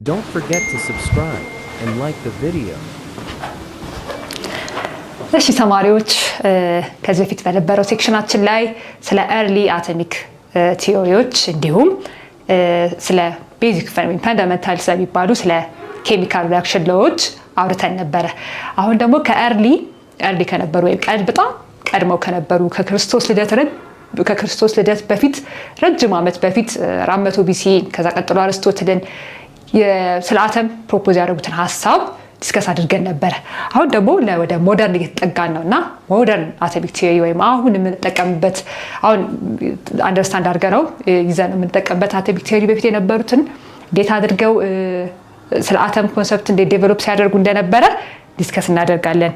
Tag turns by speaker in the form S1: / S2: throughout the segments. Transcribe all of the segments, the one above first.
S1: Don't forget to subscribe and like the video.
S2: እሺ ተማሪዎች ከዚህ በፊት በነበረው ሴክሽናችን ላይ ስለ early atomic theories እንዲሁም ስለ basic fundamentals ስለሚባሉ ስለ chemical reaction laws አውርተን ነበር። አሁን ደግሞ ከearly ከነበሩ ወይ በጣም ቀድመው ከነበሩ ከክርስቶስ ልደት በፊት ረጅም ዓመት በፊት 400 BC ከዛ ቀጥሎ አርስቶትልን ስለ አተም ፕሮፖዝ ያደረጉትን ሐሳብ ዲስከስ አድርገን ነበር። አሁን ደግሞ ወደ ሞደርን እየተጠጋን ነውና ሞደርን አቶሚክ ቲዮሪ ወይ አሁን የምንጠቀምበት አሁን አንደርስታንድ አድርገነው ይዘን የምንጠቀምበት አቶሚክ ቲዮሪ በፊት የነበሩትን እንዴት አድርገው ስለ አተም ኮንሰፕት እንዴት ዴቨሎፕ ሲያደርጉ እንደነበረ ዲስከስ እናደርጋለን።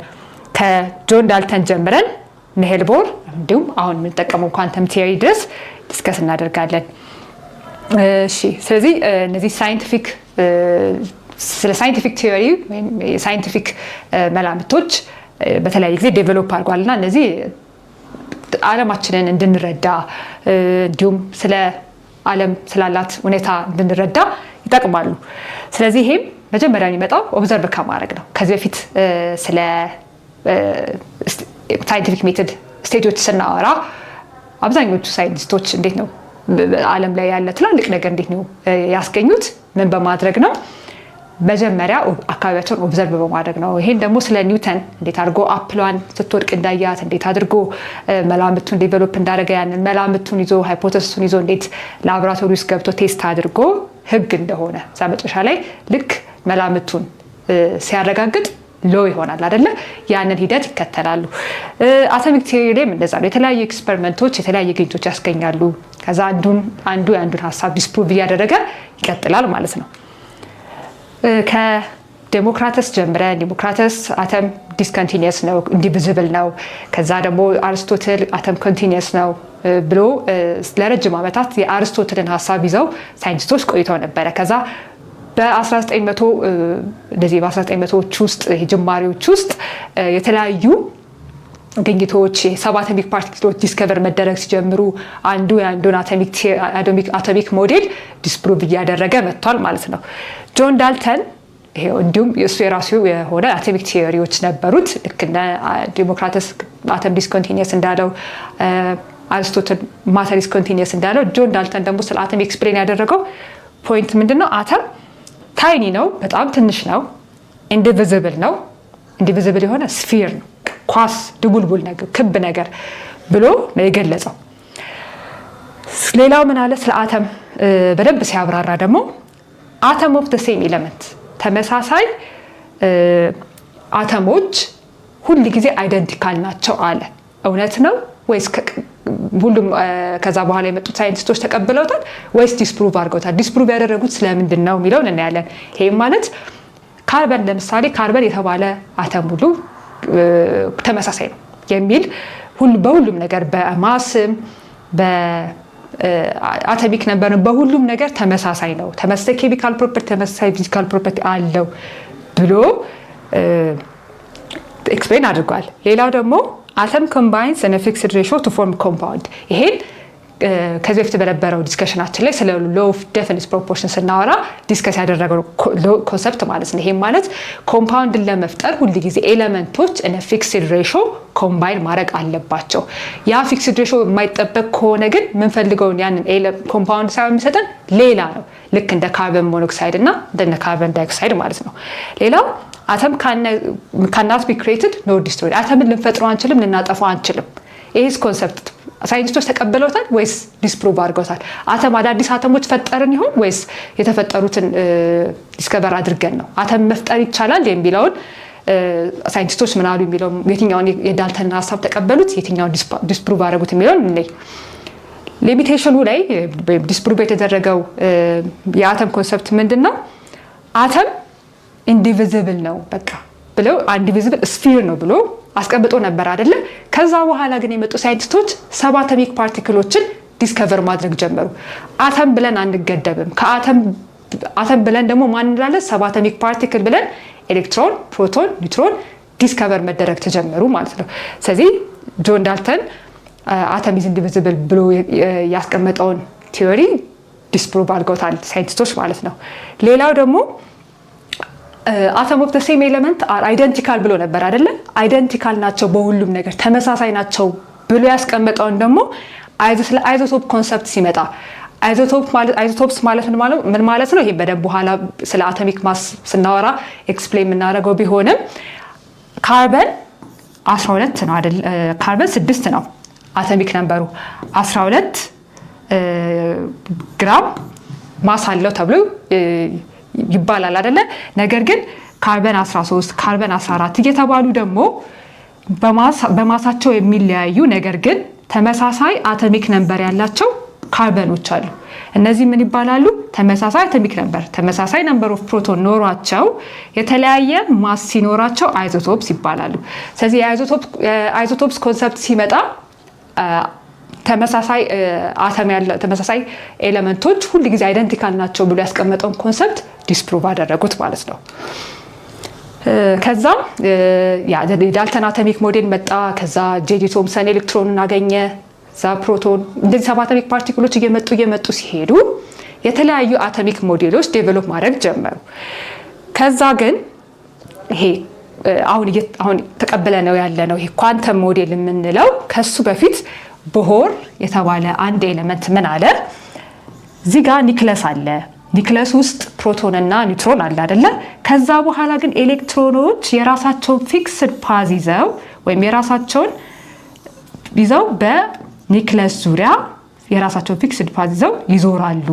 S2: ከጆን ዳልተን ጀምረን ኒልስ ቦር እንዲሁም አሁን የምንጠቀመው ኳንተም ቲዮሪ ድረስ ዲስከስ እናደርጋለን። እሺ ስለዚህ እነዚህ ሳይንቲፊክ ቲዮሪ ወይም ሳይንቲፊክ መላምቶች በተለያየ ጊዜ ዴቨሎፕ አድርጓልና እነዚህ ዓለማችንን እንድንረዳ እንዲሁም ስለ ዓለም ስላላት ሁኔታ እንድንረዳ ይጠቅማሉ። ስለዚህ ይሄም መጀመሪያ የሚመጣው ኦብዘርቭ ከማድረግ ነው። ከዚህ በፊት ስለ ሳይንቲፊክ ሜተድ ስቴጆች ስናወራ አብዛኞቹ ሳይንቲስቶች እንዴት ነው ዓለም ላይ ያለ ትላልቅ ነገር እንዴት ነው ያስገኙት ምን በማድረግ ነው? መጀመሪያ አካባቢያቸውን ኦብዘርቭ በማድረግ ነው። ይሄን ደግሞ ስለ ኒውተን እንዴት አድርጎ አፕሏን ስትወድቅ እንዳያት እንዴት አድርጎ መላምቱን ዴቨሎፕ እንዳደረገ ያንን መላምቱን ይዞ ሃይፖቴሲሱን ይዞ እንዴት ላቦራቶሪ ውስጥ ገብቶ ቴስት አድርጎ ህግ እንደሆነ መጨረሻ ላይ ልክ መላምቱን ሲያረጋግጥ ሎ ይሆናል አይደለ? ያንን ሂደት ይከተላሉ። አቶሚክ ቲዮሪ ላይ እንደዛ ነው። የተለያዩ ኤክስፐሪመንቶች የተለያዩ ግኝቶች ያስገኛሉ። ከዛ አንዱ የአንዱን ሐሳብ ዲስፕሩቭ እያደረገ ይቀጥላል ማለት ነው። ከዴሞክራተስ ጀምረን ዴሞክራተስ አተም ዲስኮንቲኒየስ ነው ኢንዲቪዚብል ነው። ከዛ ደግሞ አርስቶትል አተም ኮንቲኒየስ ነው ብሎ ለረጅም ዓመታት የአርስቶትልን ሐሳብ ይዘው ሳይንቲስቶች ቆይተው ነበር። ከዛ በ1900 እንደዚህ በ1900ዎች ውስጥ ጅማሬዎች ውስጥ የተለያዩ ግኝቶች ሰባተሚክ ፓርቲክሎች ዲስከቨር መደረግ ሲጀምሩ አንዱ የአንዱን አቶሚክ ሞዴል ዲስፕሩቭ እያደረገ መጥቷል ማለት ነው። ጆን ዳልተን ይሄው እንዲሁም የሱ የራሱ የሆነ አቶሚክ ቲዮሪዎች ነበሩት። ልክ እንደ ዴሞክራተስ አተም ዲስኮንቲኒየስ እንዳለው አርስቶትል ማተር ዲስኮንቲኒየስ እንዳለው ጆን ዳልተን ደግሞ ስለ አተም ኤክስፕሌን ያደረገው ፖይንት ምንድነው? አተም ታይኒ ነው፣ በጣም ትንሽ ነው፣ ኢንዲቪዚብል ነው። ኢንዲቪዚብል የሆነ ስፊር ነው፣ ኳስ ድቡልቡል ነገር ክብ ነገር ብሎ ነው የገለጸው። ሌላው ምን አለ ስለ አተም በደንብ ሲያብራራ ደግሞ አተም ኦፍ ዘ ሴም ኤሌመንት ተመሳሳይ አተሞች ሁሉ ጊዜ አይደንቲካል ናቸው አለ። እውነት ነው ወይስ ሁሉም ከዛ በኋላ የመጡት ሳይንቲስቶች ተቀበለውታል ወይስ ዲስፕሩቭ አድርገውታል? ዲስፕሩቭ ያደረጉት ስለምንድን ነው የሚለውን እናያለን። ይሄ ማለት ካርበን ለምሳሌ ካርበን የተባለ አተም ሁሉ ተመሳሳይ ነው የሚል በሁሉም ነገር በማስም በአቶሚክ ነበር በሁሉም ነገር ተመሳሳይ ነው፣ ተመሳሳይ ኬሚካል ፕሮፐርቲ ተመሳሳይ ፊዚካል ፕሮፐርቲ አለው ብሎ ኤክስፕሌን አድርጓል። ሌላው ደግሞ atom combines in a fixed ratio to form compound. ይሄን ከዚህ በፊት በነበረው ዲስከሽናችን ላይ ስለ law of definite proportion ስናወራ ዲስከስ ያደረገው ኮንሰፕት ማለት ነው። ይሄን ማለት ኮምፓውንድን ለመፍጠር ሁሉ ጊዜ ኤሌመንቶች in a fixed ratio ኮምባይን ማድረግ አለባቸው። ያ ፊክስድ ሬሽዮ የማይጠበቅ ከሆነ ግን የምንፈልገውን ያንን ኮምፓውንድ ሳይሆን የሚሰጠን ሌላ ነው። ልክ እንደ ካርበን ሞኖክሳይድ እና እንደ ካርበን ዳይኦክሳይድ ማለት ነው። ሌላው አተም cannot be created nor destroyed. አተምን ልንፈጥረው አንችልም ልናጠፋው አንችልም። ይሄስ ኮንሰፕት ሳይንቲስቶች ተቀበለውታል ወይስ ዲስፕሩቭ አድርገውታል? አተም አዳዲስ አተሞች ፈጠርን ይሆን ወይስ የተፈጠሩትን ዲስከቨር አድርገን ነው? አተም መፍጠር ይቻላል የሚለውን ሳይንቲስቶች ምን አሉ የሚለው የትኛውን የዳልተን ሐሳብ ተቀበሉት የትኛውን ዲስፕሩቭ አደረጉት የሚለውን እንይ። ሊሚቴሽኑ ላይ ዲስፕሩቭ የተደረገው የአተም ኮንሰፕት ምንድነው? አተም ኢንዲቪዚብል ነው በቃ ብለው ኢንዲቪዚብል ስፊር ነው ብሎ አስቀምጦ ነበር አይደለ? ከዛ በኋላ ግን የመጡ ሳይንቲስቶች ሰባተሚክ ፓርቲክሎችን ዲስከቨር ማድረግ ጀመሩ። አተም ብለን አንገደብም። አተም ብለን ደግሞ ማን እንላለን? ሰባተሚክ ፓርቲክል ብለን ኤሌክትሮን፣ ፕሮቶን፣ ኒውትሮን ዲስከቨር መደረግ ተጀመሩ ማለት ነው። ስለዚህ ጆን ዳልተን አተም ኢዝ ኢንዲቪዚብል ብሎ ያስቀመጠውን ቲዮሪ ዲስፕሩቭ አድርገውታል ሳይንቲስቶች ማለት ነው። ሌላው ደግሞ አተም ኦፍ ዘ ሴም ኤሌመንት አር አይደንቲካል ብሎ ነበር አይደለ? አይደንቲካል ናቸው በሁሉም ነገር ተመሳሳይ ናቸው ብሎ ያስቀመጠውን ደግሞ ስለ አይዞቶፕ ኮንሰፕት ሲመጣ አይዞቶፕስ ማለት ምን ማለት ነው? ይሄ በደንብ በኋላ ስለ አቶሚክ ማስ ስናወራ ኤክስፕሌን የምናደርገው ቢሆንም ካርበን 12 ነው አይደል? ካርበን 6 ነው አቶሚክ ነምበሩ 12 ግራም ማስ አለው ተብሎ ይባላል አይደለ? ነገር ግን ካርበን 13 ካርበን 14 እየተባሉ ደግሞ በማሳቸው የሚለያዩ ነገር ግን ተመሳሳይ አቶሚክ ነምበር ያላቸው ካርበኖች አሉ። እነዚህ ምን ይባላሉ? ተመሳሳይ አቶሚክ ነምበር ተመሳሳይ ነምበር ኦፍ ፕሮቶን ኖሯቸው የተለያየ ማስ ሲኖራቸው አይዞቶፕስ ይባላሉ። ስለዚህ የአይዞቶፕስ ኮንሰፕት ሲመጣ ተመሳሳይ አተም ያለ ተመሳሳይ ኤሌመንቶች ሁሉ ጊዜ አይደንቲካል ናቸው ብሎ ያስቀመጠውን ኮንሰፕት ዲስፕሩቭ አደረጉት ማለት ነው። ከዛ የዳልተን አቶሚክ ሞዴል መጣ። ከዛ ጄዲ ቶምሰን ኤሌክትሮንን አገኘ። ዛ ፕሮቶን እንደዚህ ሰብ አቶሚክ ፓርቲክሎች እየመጡ ሲሄዱ የተለያዩ አቶሚክ ሞዴሎች ዴቨሎፕ ማድረግ ጀመሩ። ከዛ ግን ይሄ አሁን ተቀበለ ነው ያለ ነው ይሄ ኳንተም ሞዴል የምንለው ከሱ በፊት ቦር የተባለ አንድ ኤሌመንት ምን አለ? እዚህ ጋር ኒክለስ አለ። ኒክለስ ውስጥ ፕሮቶን እና ኒውትሮን አለ አይደለ? ከዛ በኋላ ግን ኤሌክትሮኖች የራሳቸውን ፊክስድ ፓዝ ይዘው ወይም የራሳቸውን ይዘው በኒክለስ ዙሪያ የራሳቸውን ፊክስድ ፓዝ ይዘው ይዞራሉ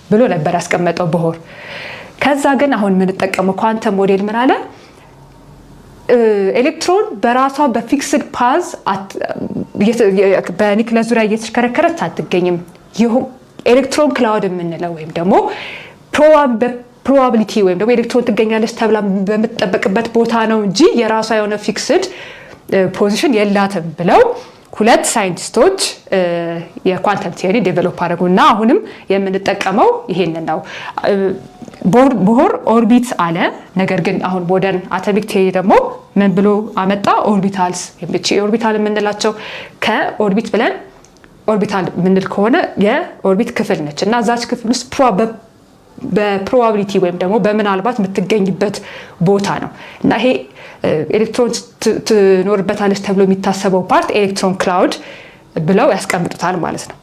S2: ብሎ ነበር ያስቀመጠው ቦር። ከዛ ግን አሁን የምንጠቀመው ኳንተም ሞዴል ምን አለ? ኤሌክትሮን በራሷ በፊክስድ ፓዝ በኒክለስ ዙሪያ እየተሽከረከረች አትገኝም። ኤሌክትሮን ክላውድ የምንለው ወይም ደግሞ ፕሮባቢሊቲ ወይም ደግሞ ኤሌክትሮን ትገኛለች ተብላ በምትጠበቅበት ቦታ ነው እንጂ የራሷ የሆነ ፊክስድ ፖዚሽን የላትም ብለው ሁለት ሳይንቲስቶች የኳንተም ቲዮሪ ዴቨሎፕ አደረጉና አሁንም የምንጠቀመው ይሄንን ነው። ቦር ኦርቢት አለ። ነገር ግን አሁን ሞደርን አቶሚክ ቲዮሪ ደግሞ ምን ብሎ አመጣ? ኦርቢታልስ ኦርቢታል የምንላቸው ከኦርቢት ብለን ኦርቢታል ምንል ከሆነ የኦርቢት ክፍል ነች እና እዛች ክፍል ውስጥ በፕሮባቢሊቲ ወይም ደግሞ በምናልባት የምትገኝበት ቦታ ነው እና ይሄ ኤሌክትሮን ትኖርበታለች ተብሎ የሚታሰበው ፓርት ኤሌክትሮን ክላውድ ብለው ያስቀምጡታል ማለት ነው።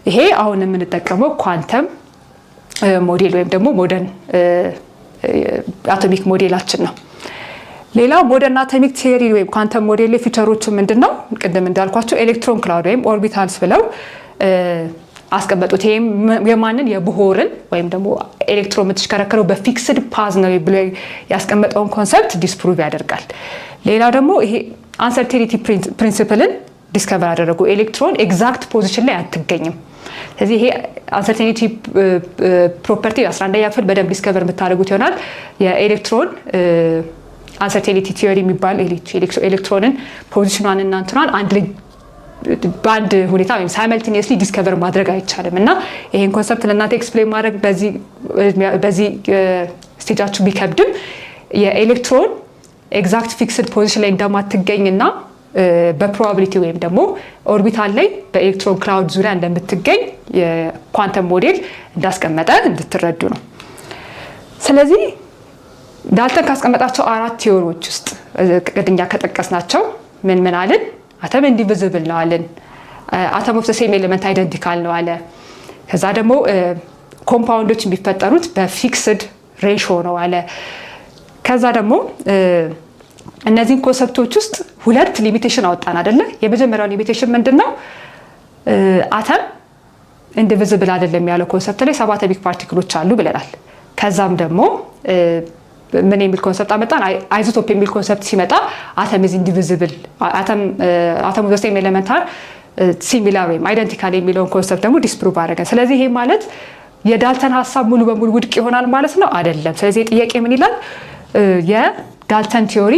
S2: ይሄ አሁን የምንጠቀመው ኳንተም ሞዴል ወይም ደግሞ ሞደርን አቶሚክ ሞዴላችን ነው። ሌላው ሞደርን አቶሚክ ቲዮሪ ወይም ኳንተም ሞዴል ፊቸሮቹ ምንድነው? ቅድም እንዳልኳቸው ኤሌክትሮን ክላውድ ወይም ኦርቢታልስ ብለው አስቀመጡት። ይሄም የማንን የቦርን ወይም ደግሞ ኤሌክትሮን የምትሽከረከረው በፊክስድ ፓዝ ነው ብሎ ያስቀመጠውን ኮንሰፕት ዲስፕሩቭ ያደርጋል። ሌላው ደግሞ ይሄ አንሰርቴኒቲ ፕሪንሲፕልን ዲስከቨር አደረጉ። ኤሌክትሮን ኤግዛክት ፖዚሽን ላይ አትገኝም። ስለዚህ ይሄ አንሰርቴኒቲ ፕሮፐርቲ 11ኛ ክፍል በደንብ ዲስከቨር የምታደርጉት ይሆናል። የኤሌክትሮን አንሰርቴኒቲ ቲዮሪ የሚባል ኤሌክትሮንን ፖዚሽኗን እና እንትኗን በአንድ ሁኔታ ወይም ሳይመልቲኒየስሊ ዲስከቨር ማድረግ አይቻልም እና ይሄን ኮንሰፕት ለእናንተ ኤክስፕሌን ማድረግ በዚህ ስቴጃችሁ ቢከብድም የኤሌክትሮን ኤግዛክት ፊክስድ ፖዚሽን ላይ እንደማትገኝና በፕሮባቢሊቲ ወይም ደግሞ ኦርቢታል ላይ በኤሌክትሮን ክላውድ ዙሪያ እንደምትገኝ የኳንተም ሞዴል እንዳስቀመጠ እንድትረዱ ነው። ስለዚህ ዳልተን ካስቀመጣቸው 4 ቲዮሪዎች ውስጥ ቅድኛ ከጠቀስናቸው ምን አለን? አተም ኢንዲቪዚብል ነው አለን። አተም ኦፍ ዘ ሴም ኤሌመንት አይደንቲካል ነው አለ። ከዛ ደግሞ ኮምፓውንዶች የሚፈጠሩት በፊክስድ ሬሾ ነው አለ። ከዛ ደግሞ እነዚህን ኮንሰፕቶች ውስጥ 2 ሊሚቴሽን አወጣን አይደለ? የመጀመሪያው ሊሚቴሽን ምንድነው? አተም ኢንዲቪዚብል አይደለም ያለው ኮንሰፕት ላይ 7 አቶሚክ ፓርቲክሎች አሉ ብለናል። ከዛም ደግሞ ምን የሚል ኮንሰፕት አመጣን? አይዞቶፕ የሚል ኮንሰፕት ሲመጣ አተም ኢዝ ኢንዲቪዚብል አተም ኦፍ ዘ ሴም ኤሌመንት አር ሲሚላር ወይም አይደንቲካል የሚለውን ኮንሰፕት ደግሞ ዲስፕሩቭ አደረገን። ስለዚህ ይሄ ማለት የዳልተን ሀሳብ ሙሉ በሙሉ ውድቅ ይሆናል ማለት ነው? አይደለም። ስለዚህ ጥያቄ ምን ይላል? የዳልተን ቲዮሪ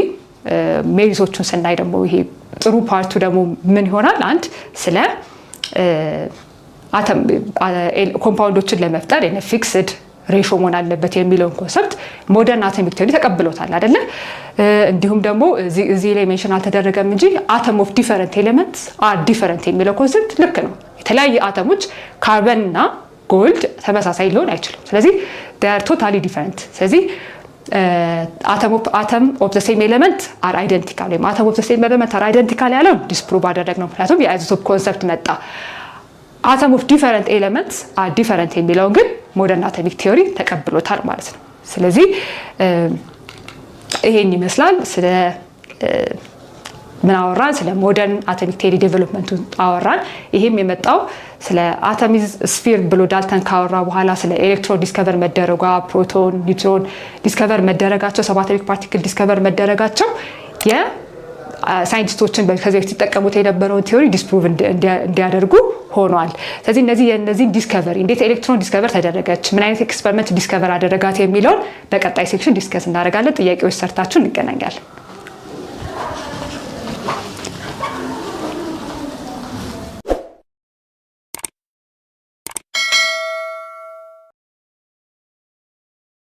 S2: ሜሪቶቹን ስናይ ደግሞ ይሄ ጥሩ ፓርቱ ደግሞ ምን ይሆናል? አንድ ስለ አተም ኮምፓውንዶችን ለመፍጠር ፊክስድ ሬሾ መሆን አለበት የሚለውን ኮንሰፕት ሞደርን አቶሚክ ቲዮሪ ተቀብሎታል አይደለ? እንዲሁም ደግሞ እዚህ ላይ ሜንሽን አልተደረገም እንጂ አተም ኦፍ ዲፈረንት ኤሌመንትስ አር ዲፈረንት የሚለው ኮንሰፕት ልክ ነው። የተለያየ አተሞች ካርበን እና ጎልድ ተመሳሳይ ሊሆን አይችልም። ስለዚህ they are totally different። ስለዚህ atom of the same element are identical ወይም atom of the same element are identical ያለው ዲስፕሩቭ አደረግነው። ምክንያቱም የአይዞቶፕ ኮንሰፕት መጣ። atom of different elements are different የሚለውን ግን ሞደርን አቶሚክ ቲዮሪ ተቀብሎታል ማለት ነው። ስለዚህ ይሄን ይመስላል። ስለ ምን አወራን? ስለ ሞደርን አቶሚክ ቲዮሪ ዴቨሎፕመንቱ አወራን። ይሄም የመጣው ስለ አቶም ስፊር ብሎ ዳልተን ካወራ በኋላ ስለ ኤሌክትሮን ዲስከቨር መደረጓ፣ ፕሮቶን፣ ኒውትሮን ዲስከቨር መደረጋቸው፣ ሰብ አቶሚክ ፓርቲክል ዲስከቨር መደረጋቸው የሳይንቲስቶችን ከዚህ በፊት ሲጠቀሙት የነበረውን ቲዮሪ ዲስፕሩቭ እንዲያደርጉ ሆኗል። ስለዚህ እነዚህ ዲስከቨሪ እንዴት ኤሌክትሮን ዲስከቨር ተደረገች፣ ምን አይነት ኤክስፐሪመንት ዲስከቨር አደረጋት የሚለውን በቀጣይ ሴክሽን ዲስከስ እናደርጋለን። ጥያቄዎች ሰርታችሁ እንገናኛለን።